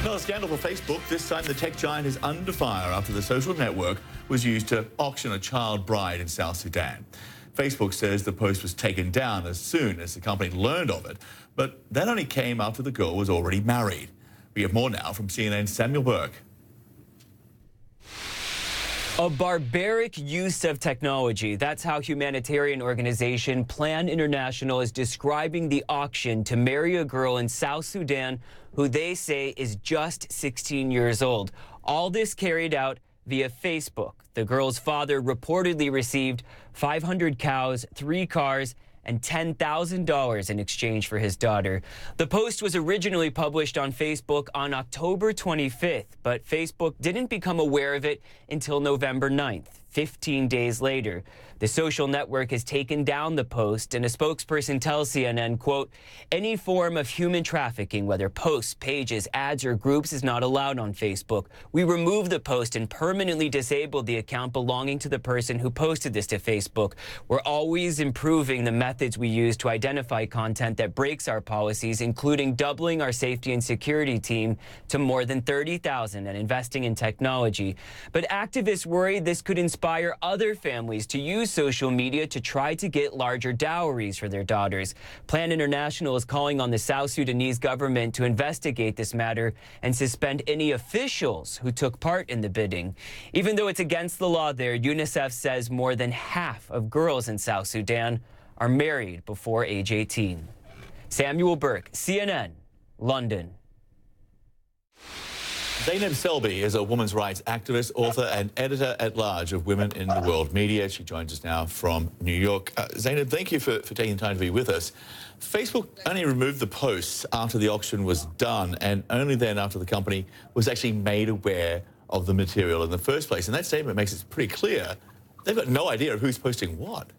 Another scandal for Facebook. This time the tech giant is under fire after the social network was used to auction a child bride in South Sudan. Facebook says the post was taken down as soon as the company learned of it, but that only came after the girl was already married. We have more now from CNN's Samuel Burke. A barbaric use of technology. That's how humanitarian organization Plan International is describing the auction to marry a girl in South Sudan who they say is just 16 years old. All this carried out via Facebook. The girl's father reportedly received 500 cows, 3 cars, and $10,000 in exchange for his daughter. The post was originally published on Facebook on October 25th, but Facebook didn't become aware of it until November 9th. 15 days later, the social network has taken down the post, and a spokesperson tells CNN, quote, "Any form of human trafficking, whether posts, pages, ads, or groups, is not allowed on Facebook. We removed the post and permanently disabled the account belonging to the person who posted this to Facebook. We're always improving the methods we use to identify content that breaks our policies, including doubling our safety and security team to more than 30,000 and investing in technology." But activists worry this could inspire other families to use social media to try to get larger dowries for their daughters. Plan International is calling on the South Sudanese government to investigate this matter and suspend any officials who took part in the bidding. Even though it's against the law there, UNICEF says more than half of girls in South Sudan are married before age 18. Samuel Burke, CNN, London. Zainab Selby is a women's rights activist, author, and editor-at-large of Women in the World Media. She joins us now from New York. Zainab, thank you for taking the time to be with us. Facebook only removed the posts after the auction was done, and only then after the company was actually made aware of the material in the first place. And that statement makes it pretty clear they've got no idea of who's posting what.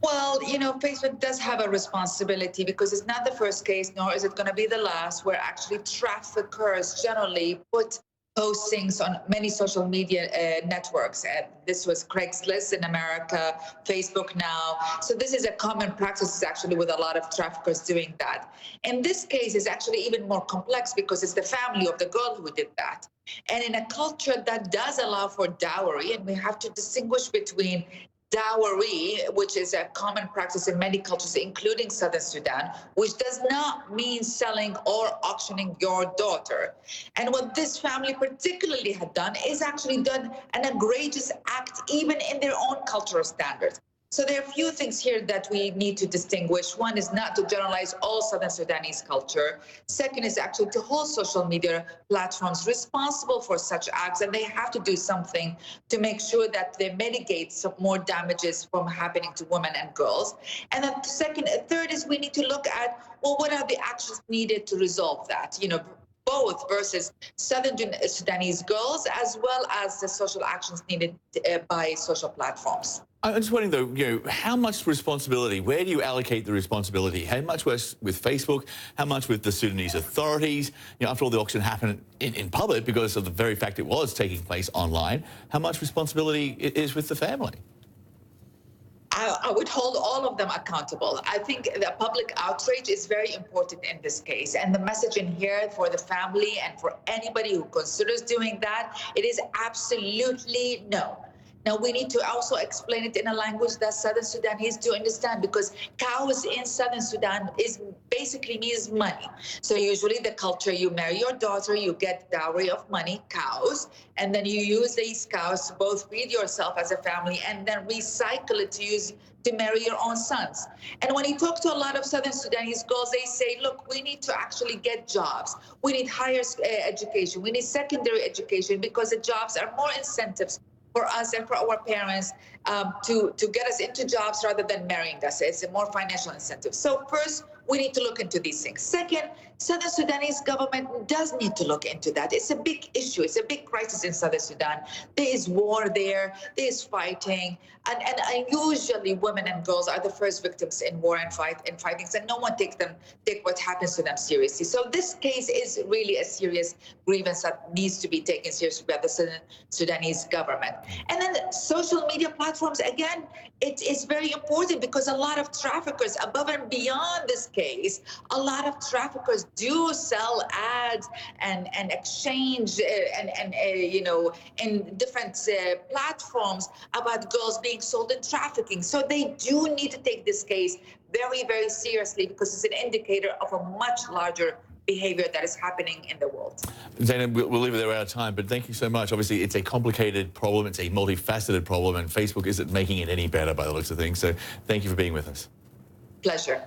Well, you know, Facebook does have a responsibility because it's not the first case, nor is it going to be the last, where actually traffickers generally put postings on many social media networks. This was Craigslist in America, Facebook now. So this is a common practice actually with a lot of traffickers doing that. In this case, it's actually even more complex because it's the family of the girl who did that. And in a culture that does allow for dowry, and we have to distinguish between dowry, which is a common practice in many cultures, including Southern Sudan, which does not mean selling or auctioning your daughter. And what this family particularly had done is actually done an egregious act, even in their own cultural standards. So there are a few things here that we need to distinguish. One is not to generalize all Southern Sudanese culture. Second is actually to hold social media platforms responsible for such acts, and they have to do something to make sure that they mitigate some more damages from happening to women and girls. And then third is we need to look at, well, what are the actions needed to resolve that? You know, both versus Southern Sudanese girls, as well as the social actions needed by social platforms. I'm just wondering, though, you know, how much responsibility, where do you allocate the responsibility? How much with Facebook? How much with the Sudanese authorities? You know, after all, the auction happened in public because of the very fact it was taking place online. How much responsibility is with the family? I would hold all of them accountable. I think the public outrage is very important in this case. And the message in here for the family and for anybody who considers doing that, it is absolutely no. Now, we need to also explain it in a language that Southern Sudanese do understand, because cows in Southern Sudan basically means money. So usually the culture, you marry your daughter, you get dowry of money, cows, and then you use these cows to both feed yourself as a family and then recycle it to marry your own sons. And when you talk to a lot of Southern Sudanese girls, they say, look, we need to actually get jobs. We need higher education. We need secondary education, because the jobs are more incentives for us and for our parents to get us into jobs rather than marrying us. It's a more financial incentive. So first, we need to look into these things. Second, Southern Sudanese government does need to look into that. It's a big issue. It's a big crisis in Southern Sudan. There is war there. There is fighting. And usually women and girls are the first victims in war and fightings, and no one take what happens to them seriously. So this case is really a serious grievance that needs to be taken seriously by the Southern Sudanese government. And then social media platforms, again, it is very important because a lot of traffickers, above and beyond this case, a lot of traffickers manufacturers do sell ads and exchange in different platforms about girls being sold in trafficking. So they do need to take this case very, very seriously, because it's an indicator of a much larger behavior that is happening in the world. Zainab, we'll leave it there, we're out of time, but thank you so much. Obviously, it's a complicated problem, it's a multifaceted problem, and Facebook isn't making it any better by the looks of things. So thank you for being with us. Pleasure.